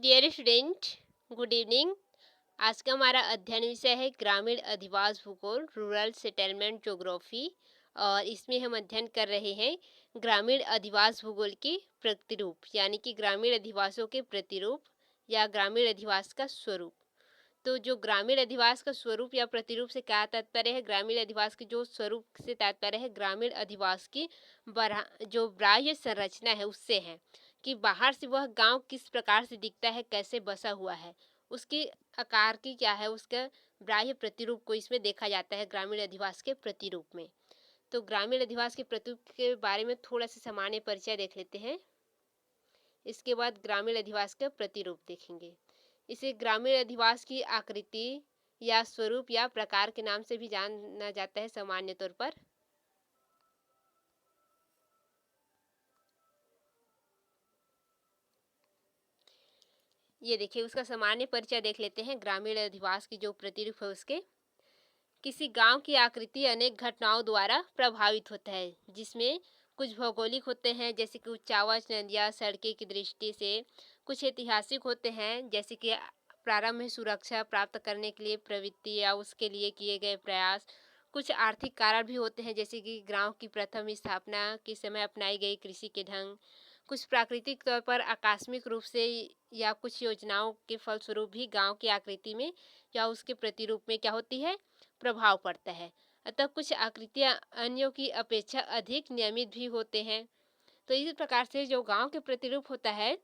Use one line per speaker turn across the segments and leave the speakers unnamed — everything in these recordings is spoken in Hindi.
Dear student, good evening. आज का हमारा अध्ययन विषय है ग्रामीण अधिवास भूगोल, रूरल सेटलमेंट ज्योग्राफी। और इसमें हम अध्ययन कर रहे हैं ग्रामीण अधिवास भूगोल के प्रतिरूप, यानी कि ग्रामीण अधिवासों के प्रतिरूप या ग्रामीण अधिवास का स्वरूप। तो जो ग्रामीण अधिवास का स्वरूप या प्रतिरूप से क्या तात्पर्य है? ग्रामीण अधिवास के जो स्वरूप से तात्पर्य है ग्रामीण अधिवास की जो बाह्य संरचना है उससे है, कि बाहर से वह गांव किस प्रकार से दिखता है, कैसे बसा हुआ है, उसकी आकार की क्या है, उसका बाह्य प्रतिरूप को इसमें देखा जाता है ग्रामीण अधिवास के प्रतिरूप में। तो ग्रामीण अधिवास के प्रतिरूप के बारे में थोड़ा सा सामान्य परिचय देख लेते हैं, इसके बाद ग्रामीण अधिवास का प्रतिरूप देखेंगे। इसे ग्रामीण अधिवास की आकृति या स्वरूप या प्रकार के नाम से भी जाना जाता है सामान्य तौर पर। ये देखिए, उसका सामान्य परिचय देख लेते हैं। ग्रामीण अधिवास की जो प्रतिरूप है उसके, किसी गांव की आकृति अनेक घटनाओं द्वारा प्रभावित होता है, जिसमें कुछ भौगोलिक होते हैं जैसे कि उच्चावच नदियाँ सड़कें की दृष्टि से, कुछ ऐतिहासिक होते हैं जैसे कि प्रारंभ में सुरक्षा प्राप्त करने के लिए प्रवृत्ति या उसके लिए किए गए प्रयास, कुछ आर्थिक कारण भी होते हैं जैसे कि गांव की प्रथम स्थापना के समय अपनाई गई कृषि के ढंग, कुछ प्राकृतिक तौर पर आकस्मिक रूप से या कुछ योजनाओं के फलस्वरूप भी गांव की आकृति में या उसके प्रतिरूप में क्या होती है, प्रभाव पड़ता है। अतः कुछ आकृतियां अन्यों की अपेक्षा अधिक नियमित भी होते हैं। तो इस प्रकार से जो गांव के प्रतिरूप होता है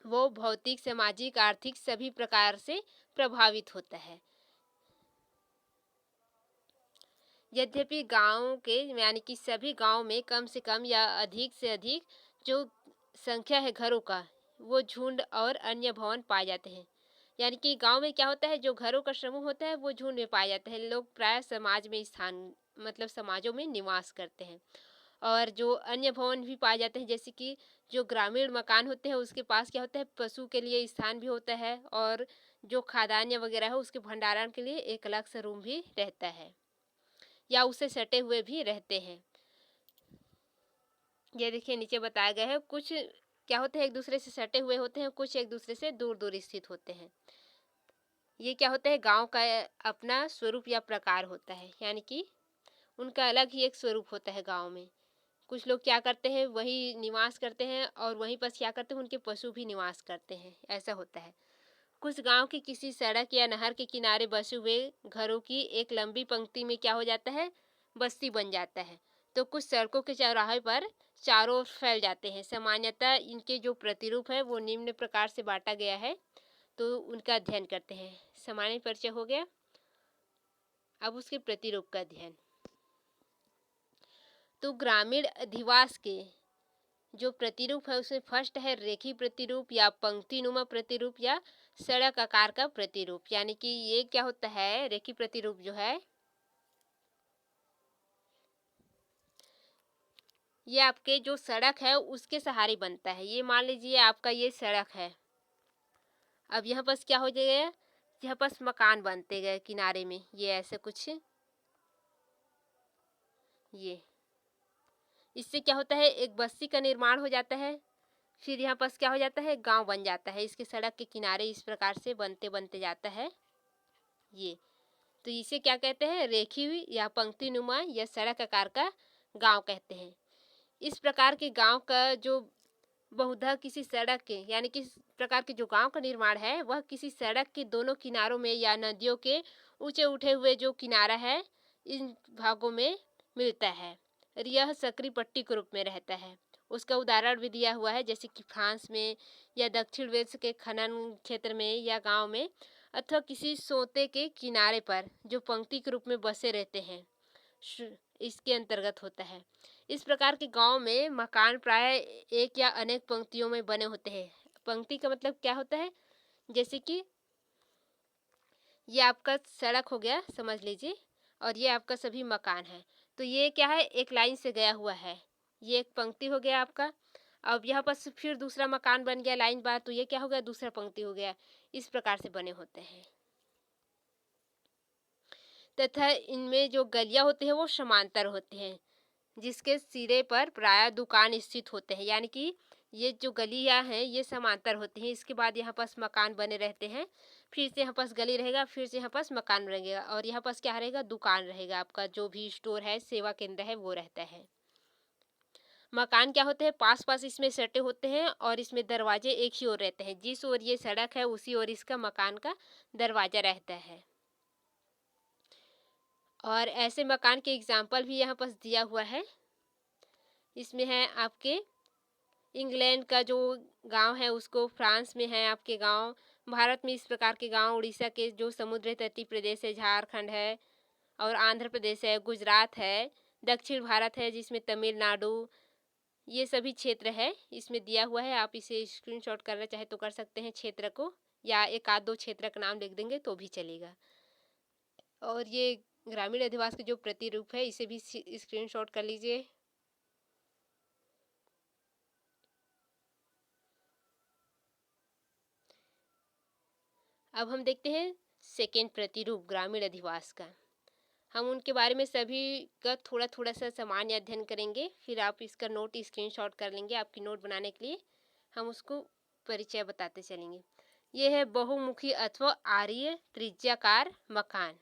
वो भौतिक सामाजिक आर्थिक सभी प्रकार से प्रभावित होता है। यद्यपि गांव के यानी कि सभी गांव में कम से कम या अधिक से अधिक जो संख्या है घरों का, वो झुंड और अन्य भवन पाए जाते हैं। यानी कि गांव में क्या होता है, जो घरों का समूह होता है वो झुंड में पाया जाता है। लोग प्राय समाज में स्थान मतलब समाजों में निवास करते हैं। और जो अन्य भवन भी पाए जाते हैं जैसे कि जो ग्रामीण मकान होते हैं उसके पास क्या होता है, पशु के लिए स्थान भी होता है, और जो खाद्यान्न वगैरह है उसके भंडारण के लिए एक अलग सा रूम भी रहता है या उससे सटे हुए भी रहते हैं। ये देखिए नीचे बताया गया है, कुछ क्या होते हैं एक दूसरे से सटे हुए होते हैं, कुछ एक दूसरे से दूर दूर स्थित होते हैं। ये क्या होता है, गांव का अपना स्वरूप या प्रकार होता है, यानी कि उनका अलग ही एक स्वरूप होता है गांव में। कुछ लोग क्या करते हैं वही निवास करते हैं और वहीं पर क्या करते हैं उनके पशु भी निवास करते हैं, ऐसा होता है। कुछ गांव की किसी सड़क या नहर के किनारे बसे हुए घरों की एक लंबी पंक्ति में क्या हो जाता है, बस्ती बन जाता है। तो कुछ सड़कों के चौराहे पर चारों ओर फैल जाते हैं। सामान्यतः इनके जो प्रतिरूप है वो निम्न प्रकार से बांटा गया है, तो उनका अध्ययन करते हैं। सामान्य परिचय हो गया, अब उसके प्रतिरूप का अध्ययन। तो ग्रामीण अधिवास के जो प्रतिरूप है उसमें फर्स्ट है रेखी प्रतिरूप या पंक्तिनुमा प्रतिरूप या सड़क आकार का प्रतिरूप। यानी कि ये क्या होता है, रेखी प्रतिरूप जो है ये आपके जो सड़क है उसके सहारे बनता है। ये मान लीजिए आपका ये सड़क है, अब यहाँ पास क्या हो जाएगा, यहाँ पास मकान बनते गए किनारे में, ये ऐसे कुछ, ये इससे क्या होता है एक बस्ती का निर्माण हो जाता है। फिर यहाँ पास क्या हो जाता है, गांव बन जाता है। इसके सड़क के किनारे इस प्रकार से बनते बनते जाता है ये। तो इसे क्या कहते हैं, रेखी हुई या पंक्तिनुमा या सड़क आकार का गांव कहते हैं। इस प्रकार के गांव का जो बहुधा किसी सड़क के यानी किस प्रकार के जो गांव का निर्माण है वह किसी सड़क के दोनों किनारों में या नदियों के ऊंचे उठे हुए जो किनारा है इन भागों में मिलता है, और यह सक्रिय पट्टी के रूप में रहता है। उसका उदाहरण भी दिया हुआ है जैसे कि फ्रांस में या दक्षिण वेल्स के खनन क्षेत्र में या गांव में, अथवा किसी सोते के किनारे पर जो पंक्ति के रूप में बसे रहते हैं, इसके अंतर्गत होता है। इस प्रकार के गांव में मकान प्राय एक या अनेक पंक्तियों में बने होते हैं। पंक्ति का मतलब क्या होता है, जैसे कि ये आपका सड़क हो गया समझ लीजिए, और ये आपका सभी मकान है। तो ये क्या है, एक लाइन से गया हुआ है, ये एक पंक्ति हो गया आपका। अब यहाँ पर फिर दूसरा मकान बन गया लाइन बार, तो ये क्या हो गया, दूसरा पंक्ति हो गया। इस प्रकार से बने होते हैं। तथा इनमें जो गलियां होती है वो समांतर होती हैं, जिसके सिरे पर प्राय दुकान स्थित होते हैं। यानी कि ये जो गलियां हैं ये समांतर होती हैं। इसके बाद यहाँ पास मकान बने रहते हैं, फिर से यहाँ पास गली रहेगा, फिर से यहाँ पास मकान रहेगा और यहाँ पास क्या रहेगा, दुकान रहेगा। आपका जो भी स्टोर है, सेवा केंद्र है, वो रहता है। मकान क्या होते हैं, पास पास इसमें सटे होते हैं और इसमें दरवाजे एक ही ओर रहते हैं। जिस ओर ये सड़क है उसी ओर इसका मकान का दरवाजा रहता है। और ऐसे मकान के एग्जाम्पल भी यहाँ पास दिया हुआ है। इसमें है आपके इंग्लैंड का जो गांव है उसको, फ्रांस में है आपके गांव, भारत में इस प्रकार के गांव, उड़ीसा के जो समुद्र तटीय प्रदेश है, झारखंड है और आंध्र प्रदेश है, गुजरात है, दक्षिण भारत है जिसमें तमिलनाडु, ये सभी क्षेत्र है इसमें दिया हुआ है। आप इसे स्क्रीनशॉट करना चाहे तो कर सकते हैं क्षेत्र को, या एक आध दो क्षेत्र का नाम लिख देंगे तो भी चलेगा। और ये ग्रामीण अधिवास के जो प्रतिरूप है इसे भी स्क्रीनशॉट कर लीजिए। अब हम देखते हैं सेकेंड प्रतिरूप ग्रामीण अधिवास का। हम उनके बारे में सभी का थोड़ा थोड़ा सा सामान्य अध्ययन करेंगे, फिर आप इसका नोट स्क्रीनशॉट कर लेंगे आपकी नोट बनाने के लिए। हम उसको परिचय बताते चलेंगे। ये है बहुमुखी अथवा आर्य त्रिज्याकार मकान।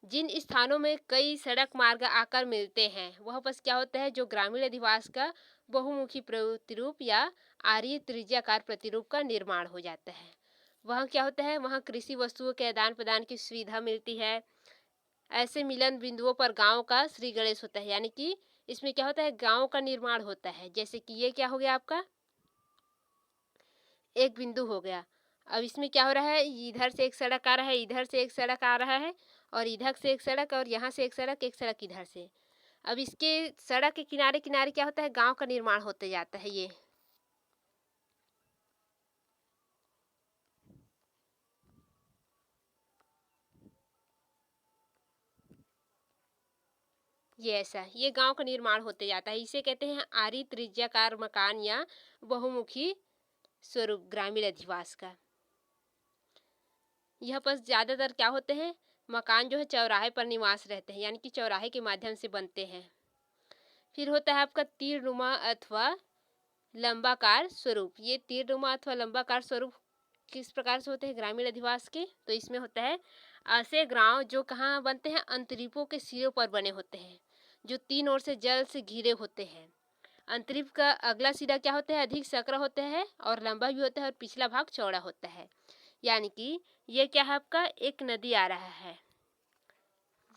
जिन स्थानों में कई सड़क मार्ग आकर मिलते हैं वह बस क्या होता है, जो ग्रामीण अधिवास का बहुमुखी प्रतिरूप या आर्य त्रिज्याकार प्रतिरूप का निर्माण हो जाता है। वहाँ क्या होता है, वहाँ कृषि वस्तुओं के आदान प्रदान की सुविधा मिलती है। ऐसे मिलन बिंदुओं पर गांव का श्री गणेश होता है, यानी कि इसमें क्या होता है, गांव का निर्माण होता है। जैसे कि ये क्या हो गया, आपका एक बिंदु हो गया। अब इसमें क्या हो रहा है, इधर से एक सड़क आ रहा है, इधर से एक सड़क आ रहा है और इधर से एक सड़क और यहाँ से एक सड़क इधर से। अब इसके सड़क के किनारे किनारे क्या होता है, गांव का निर्माण होते जाता है। ये ऐसा ये गांव का निर्माण होते जाता है। इसे कहते हैं आरी त्रिज्याकार मकान या बहुमुखी स्वरूप ग्रामीण अधिवास का। यह पर ज्यादातर क्या होते हैं, मकान जो है चौराहे पर निवास रहते हैं, यानी कि चौराहे के माध्यम से बनते हैं। फिर होता है आपका तीरनुमा अथवा लंबाकार स्वरूप। ये तीरनुमा अथवा लंबाकार स्वरूप किस प्रकार से होते हैं ग्रामीण अधिवास के, तो इसमें होता है ऐसे गांव जो कहाँ बनते हैं, अंतरीपों के सिरों पर बने होते हैं, जो तीन ओर से जल से घिरे होते हैं। अंतरीप का अगला सिरा क्या होता है, अधिक सकरा होता है और लंबा भी होता है और पिछला भाग चौड़ा होता है। यानी कि ये क्या है, आपका एक नदी आ रहा है,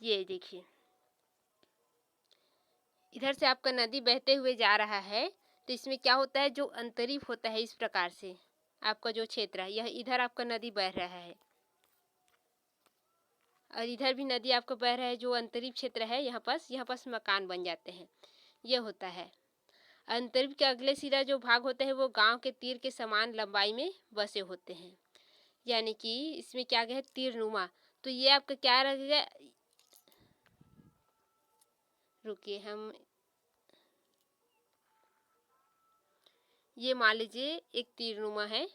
ये देखिए इधर से आपका नदी बहते हुए जा रहा है। तो इसमें क्या होता है, जो अंतरीप होता है इस प्रकार से आपका जो क्षेत्र है, यह इधर आपका नदी बह रहा है और इधर भी नदी आपका बह रहा है, जो अंतरीप क्षेत्र है यहाँ पास मकान बन जाते हैं, ये होता है। अंतरिप के अगले सिरा जो भाग होते हैं वो गांव के तीर के समान लंबाई में बसे होते हैं, यानी कि इसमें क्या गया है, तीरनुमा। तो ये आपका क्या रहेगा, रुकिए हम ये मान लीजिए एक तीरनुमा है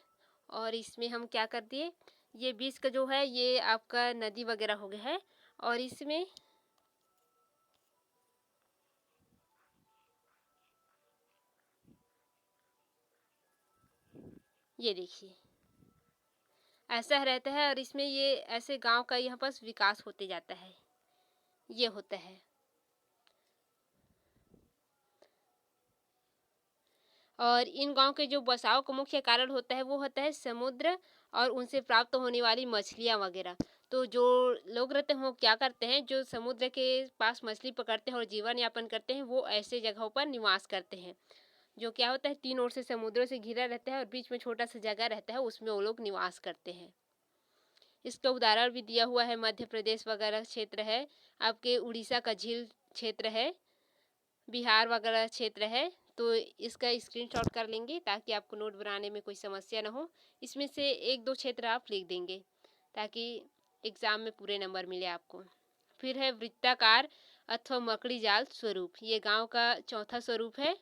और इसमें हम क्या कर दिए, ये बीच का जो है ये आपका नदी वगैरह हो गया है और इसमें ये देखिए ऐसा रहता है और इसमें ये ऐसे गांव का यहाँ पास विकास होते जाता है, ये होता है। और इन गांव के जो बसाव का मुख्य कारण होता है वो होता है समुद्र और उनसे प्राप्त होने वाली मछलियाँ वगैरह। तो जो लोग रहते हैं वो क्या करते हैं, जो समुद्र के पास मछली पकड़ते हैं और जीवन यापन करते हैं, वो ऐसे जगहों पर निवास करते हैं जो क्या होता है, तीन ओर से समुद्रों से घिरा रहता है और बीच में छोटा सा जगह रहता है, उसमें वो लोग निवास करते हैं। इसका उदाहरण भी दिया हुआ है, मध्य प्रदेश वगैरह क्षेत्र है, आपके उड़ीसा का झील क्षेत्र है, बिहार वगैरह क्षेत्र है। तो इसका स्क्रीनशॉट कर लेंगे ताकि आपको नोट बनाने में कोई समस्या ना हो। इसमें से एक दो क्षेत्र आप लिख देंगे ताकि एग्जाम में पूरे नंबर मिले आपको। फिर है वृत्ताकार अथवा मकड़ी जाल स्वरूप, ये गांव का चौथा स्वरूप है।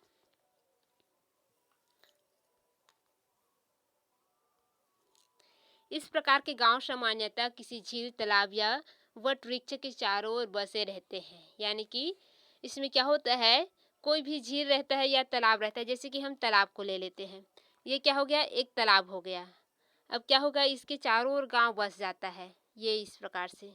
इस प्रकार के गांव सामान्यतः किसी झील, तालाब या वट वृक्ष के चारों ओर बसे रहते हैं, यानी कि इसमें क्या होता है, कोई भी झील रहता है या तालाब रहता है, जैसे कि हम तालाब को ले लेते हैं, ये क्या हो गया, एक तालाब हो गया। अब क्या होगा, इसके चारों ओर गांव बस जाता है, ये इस प्रकार से।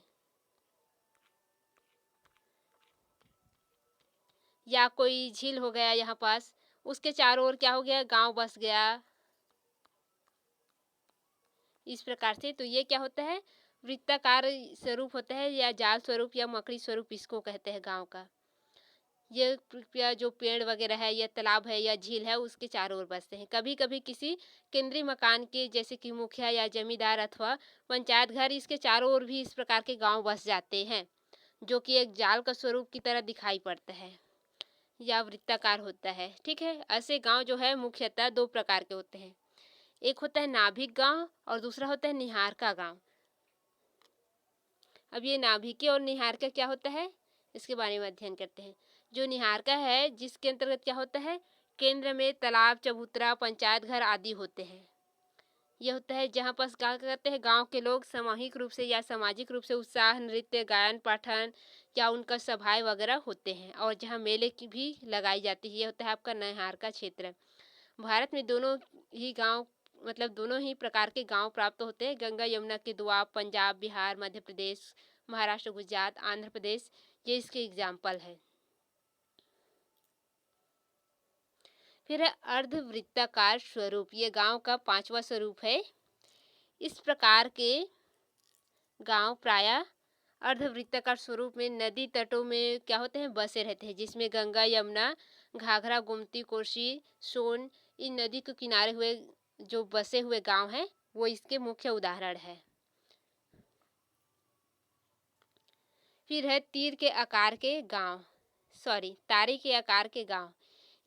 या कोई झील हो गया यहाँ पास, उसके चारों ओर क्या हो गया, गांव बस गया, इस प्रकार से। तो ये क्या होता है, वृत्ताकार स्वरूप होता है, या जाल स्वरूप या मकड़ी स्वरूप इसको कहते हैं गांव का। ये जो पेड़ वगैरह है या तालाब है या झील है, उसके चारों ओर बसते हैं। कभी कभी किसी केंद्रीय मकान के, जैसे कि मुखिया या जमींदार अथवा पंचायत घर, इसके चारों ओर भी इस प्रकार के गांव बस जाते हैं, जो कि एक जाल का स्वरूप की तरह दिखाई पड़ता है या वृत्ताकार होता है। ठीक है, ऐसे गांव जो है मुख्यतः दो प्रकार के होते हैं, एक होता है नाभिक गांव और दूसरा होता है निहारका गांव। अब ये नाभिकी और निहारका क्या होता है, इसके बारे में अध्ययन करते हैं। जो निहारका है, जिसके अंतर्गत क्या होता है, केंद्र में तालाब, चबूतरा, पंचायत घर आदि होते हैं। यह होता है जहाँ पर क्या करते हैं, गांव के लोग सामूहिक रूप से या सामाजिक रूप से उत्साह, नृत्य, गायन, पाठन या उनका सभाएं वगैरह होते हैं, और जहाँ मेले की भी लगाई जाती है। यह होता है आपका निहारका क्षेत्र। भारत में दोनों ही गांव, मतलब दोनों ही प्रकार के गांव प्राप्त होते हैं। गंगा यमुना के दोआब, पंजाब, बिहार, मध्य प्रदेश, महाराष्ट्र, गुजरात, आंध्र प्रदेश, ये इसके एग्जाम्पल है। फिर है अर्धवृत्ताकार स्वरूप, ये गांव का पांचवा स्वरूप है। इस प्रकार के गांव प्रायः अर्धवृत्ताकार स्वरूप में नदी तटों में क्या होते हैं, बसे रहते हैं, जिसमें गंगा, यमुना, घाघरा, गोमती, कोसी, सोन, इन नदी के किनारे हुए जो बसे हुए गांव हैं, वो इसके मुख्य उदाहरण है। फिर है तीर के आकार के गांव, तारे के आकार के गांव।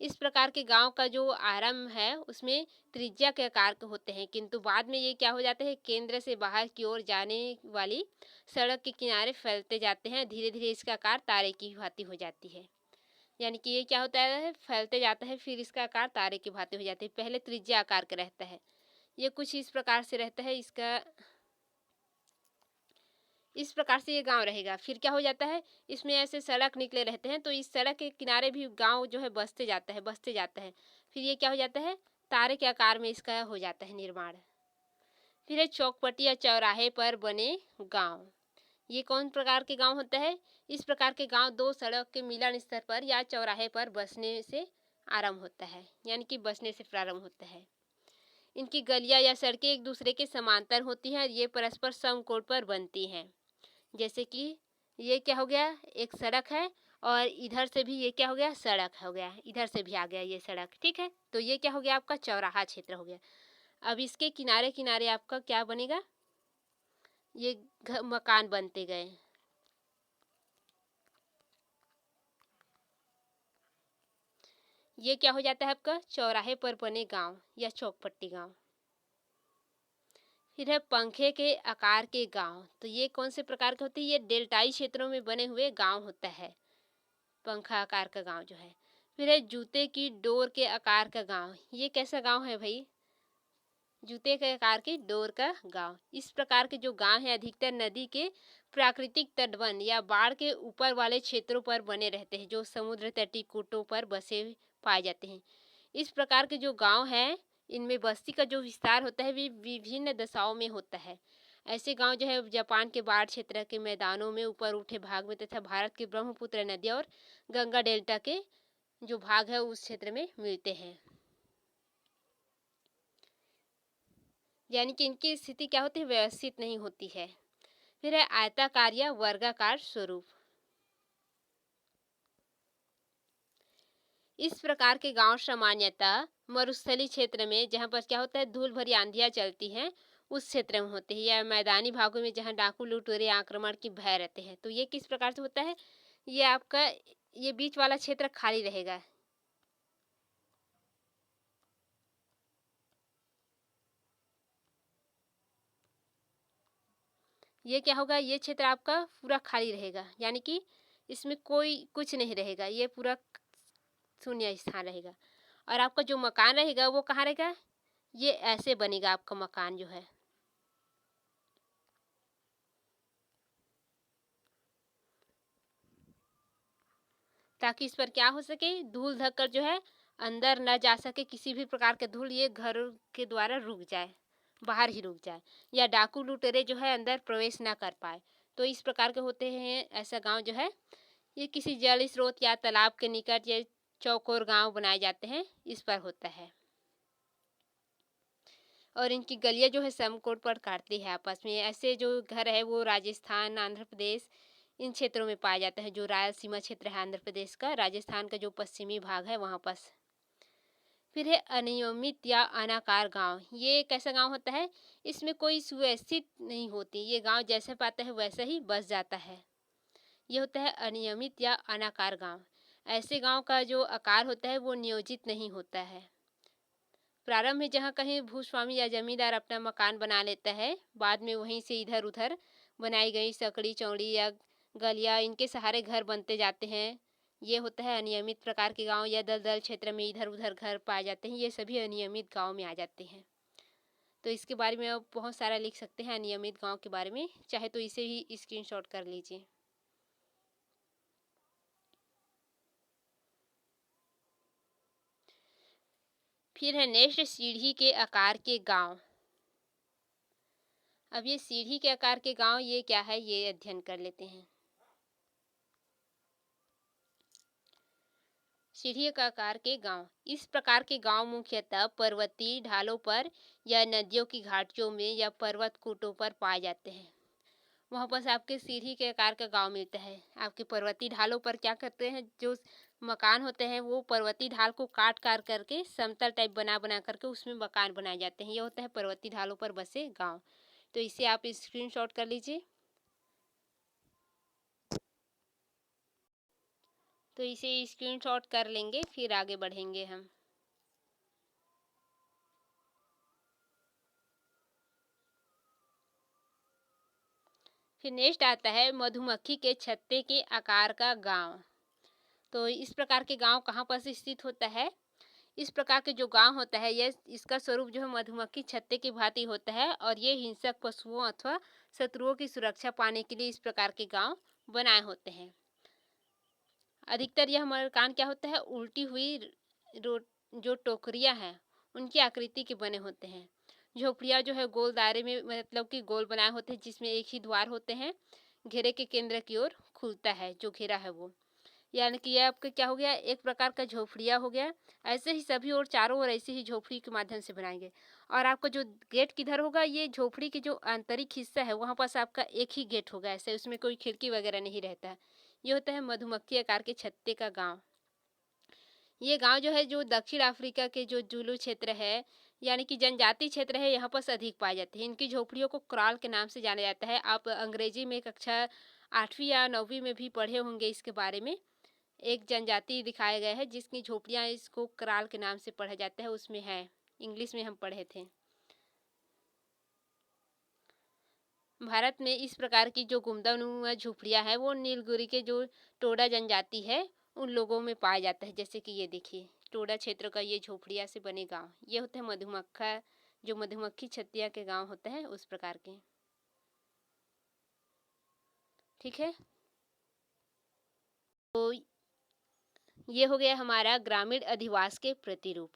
इस प्रकार के गांव का जो आरंभ है उसमें त्रिज्या के आकार के होते हैं, किंतु बाद में ये क्या हो जाते हैं, केंद्र से बाहर की ओर जाने वाली सड़क के किनारे फैलते जाते हैं। धीरे धीरे इसका आकार तारे की भांति हो जाती है, यानी कि ये क्या होता है, फैलते जाता है, फिर इसका आकार तारे की भांति हो जाती है। पहले त्रिज्या आकार का रहता है, ये कुछ इस प्रकार से रहता है, इसका इस प्रकार से ये गांव रहेगा। फिर क्या हो जाता है, इसमें ऐसे सड़क निकले रहते हैं, तो इस सड़क के किनारे भी गांव जो है बसते जाता है, बसते जाता है। फिर ये क्या हो जाता है, तारे के आकार में इसका हो जाता है निर्माण। फिर है चौकपटी या चौराहे पर बने गांव। ये कौन प्रकार के गांव होता है, इस प्रकार के गांव दो सड़क के मिलन स्तर पर या चौराहे पर बसने से आरंभ होता है, यानी कि बसने से प्रारंभ होता है। इनकी गलियां या सड़कें एक दूसरे के समांतर होती हैं, ये परस्पर समकोण पर बनती हैं। जैसे कि ये क्या हो गया, एक सड़क है, और इधर से भी ये क्या हो गया, सड़क हो गया, इधर से भी आ गया ये सड़क। ठीक है, तो ये क्या हो गया, आपका चौराहा क्षेत्र हो गया। अब इसके किनारे किनारे आपका क्या बनेगा, ये मकान बनते गए। ये क्या हो जाता है आपका, चौराहे पर बने गांव या चौकपट्टी गांव। फिर है पंखे के आकार के गांव, तो ये कौन से प्रकार के होते हैं, ये डेल्टाई क्षेत्रों में बने हुए गांव होता है, पंखा आकार का गांव जो है। फिर है जूते की डोर के आकार का गांव, ये कैसा गांव है भाई, जूते के आकार की डोर का गांव। इस प्रकार के जो गांव है अधिकतर नदी के प्राकृतिक तटबंध या बाढ़ के ऊपर वाले क्षेत्रों पर बने रहते हैं, जो समुद्र तटीय कूटों पर बसे पाए जाते हैं। इस प्रकार के जो गांव हैं, इनमें बस्ती का जो विस्तार होता है वे विभिन्न दशाओं में होता है। ऐसे गांव जो है जापान के बाढ़ क्षेत्र के मैदानों में ऊपर उठे भाग में, तथा भारत के ब्रह्मपुत्र नदी और गंगा डेल्टा के जो भाग है उस क्षेत्र में मिलते हैं। यानी कि इनकी स्थिति क्या होती है, व्यवस्थित नहीं होती है। फिर है आयताकार या वर्गाकार स्वरूप। इस प्रकार के गांव सामान्यतः मरुस्थलीय क्षेत्र में, जहां पर क्या होता है, धूल भरी आंधियां चलती हैं, उस क्षेत्र में होते हैं, या मैदानी भागों में जहां डाकू लुटेरे आक्रमण की भय रहते हैं। तो ये किस प्रकार से होता है, ये आपका ये बीच वाला क्षेत्र खाली रहेगा। ये क्या होगा, ये क्षेत्र आपका पूरा खाली रहेगा, यानी कि इसमें कोई कुछ नहीं रहेगा, ये पूरा शून्य स्थान रहेगा। और आपका जो मकान रहेगा वो कहाँ रहेगा, ये ऐसे बनेगा आपका मकान जो है। ताकि इस पर क्या हो सके, धूल धक्कर जो है अंदर न जा सके, किसी भी प्रकार के धूल ये घर के द्वारा रुक जाए, बाहर ही रुक जाए, या डाकू लुटेरे जो है अंदर प्रवेश ना कर पाए। तो इस प्रकार के होते हैं। ऐसा गांव जो है ये किसी जल स्रोत या तालाब के निकट ये चौकोर गांव बनाए जाते हैं, इस पर होता है। और इनकी गलियां जो है समकोण पर काटती है आपस में। ऐसे जो घर है वो राजस्थान, आंध्र प्रदेश इन क्षेत्रों में पाया जाता है। जो रायलसीमा क्षेत्र है आंध्र प्रदेश का, राजस्थान का जो पश्चिमी भाग है वहाँ पर। फिर है अनियमित या अनाकार गांव। ये एक ऐसा गांव होता है इसमें कोई सुव्यवस्थित नहीं होती, ये गांव जैसे पाता है वैसे ही बस जाता है। ये होता है अनियमित या अनाकार गांव। ऐसे गांव का जो आकार होता है वो नियोजित नहीं होता है। प्रारंभ में जहाँ कहीं भूस्वामी या जमींदार अपना मकान बना लेता है, बाद में वहीं से इधर उधर बनाई गई सकड़ी चौड़ी या गलियां इनके सहारे घर बनते जाते हैं। ये होता है अनियमित प्रकार के गांव, या दलदल क्षेत्र में इधर उधर घर पाए जाते हैं, ये सभी अनियमित गांव में आ जाते हैं। तो इसके बारे में आप बहुत सारा लिख सकते हैं अनियमित गांव के बारे में, चाहे तो इसे ही स्क्रीनशॉट कर लीजिए। फिर है नेक्स्ट, सीढ़ी के आकार के गांव। अब ये सीढ़ी के आकार के गांव ये क्या है, ये अध्ययन कर लेते हैं। सीढ़ी के आकार के गांव, इस प्रकार के गांव मुख्यतः पर्वतीय ढालों पर या नदियों की घाटियों में या पर्वत कूटों पर पाए जाते हैं। वहाँ पर आपके सीढ़ी के आकार का गांव मिलता है। आपके पर्वतीय ढालों पर क्या करते हैं, जो मकान होते हैं वो पर्वतीय ढाल को काट काट करके समतल टाइप बना बना करके उसमें मकान बनाए जाते हैं। ये होता है पर्वतीय ढालों पर बसे गांव। तो इसे आप स्क्रीनशॉट कर लीजिए। तो इसे स्क्रीनशॉट कर लेंगे, फिर आगे बढ़ेंगे हम। फिर नेक्स्ट आता है मधुमक्खी के छत्ते के आकार का गांव। तो इस प्रकार के गांव कहाँ पर स्थित होता है, इस प्रकार के जो गांव होता है ये इसका स्वरूप जो है मधुमक्खी छत्ते की भांति होता है, और ये हिंसक पशुओं अथवा शत्रुओं की सुरक्षा पाने के लिए इस प्रकार के गांव बनाए होते हैं। अधिकतर यह मकान क्या होता है, उल्टी हुई जो टोकरियां हैं उनकी आकृति के बने होते हैं। झोपड़ियाँ जो है गोल दायरे में, मतलब कि गोल बनाए होते हैं, जिसमें एक ही द्वार होते हैं, घेरे के केंद्र की ओर खुलता है जो घेरा है वो। यानी कि यह आपका क्या हो गया, एक प्रकार का झोपड़िया हो गया। ऐसे ही सभी और चारों ओर ऐसे ही झोपड़ी के माध्यम से बनाएंगे। और आपका जो गेट किधर होगा, ये झोपड़ी की जो आंतरिक हिस्सा है वहाँ पास आपका एक ही गेट होगा, ऐसे उसमें कोई खिड़की वगैरह नहीं रहता है। ये होता है मधुमक्खी आकार के छत्ते का गांव। ये गांव जो है जो दक्षिण अफ्रीका के जो जुलू क्षेत्र है, यानी कि जनजाति क्षेत्र है, यहाँ पर अधिक पाए जाते हैं। इनकी झोपड़ियों को क्राल के नाम से जाना जाता है। आप अंग्रेजी में कक्षा 8वीं या 9वीं में भी पढ़े होंगे इसके बारे में। एक जनजाति दिखाया गया है जिसकी झोपड़ियाँ इसको क्राल के नाम से पढ़ा जाता है, उसमें है, इंग्लिश में हम पढ़े थे। भारत में इस प्रकार की जो गुंबदनुमा झोपड़ियाँ हैं वो नीलगिरी के जो टोडा जनजाति है उन लोगों में पाया जाता है। जैसे कि ये देखिए टोडा क्षेत्र का ये झोपड़िया से बने गांव, ये होते हैं मधुमक्खा, जो मधुमक्खी छत्तिया के गांव होते हैं उस प्रकार के। ठीक है, तो ये हो गया हमारा ग्रामीण अधिवास के प्रतिरूप।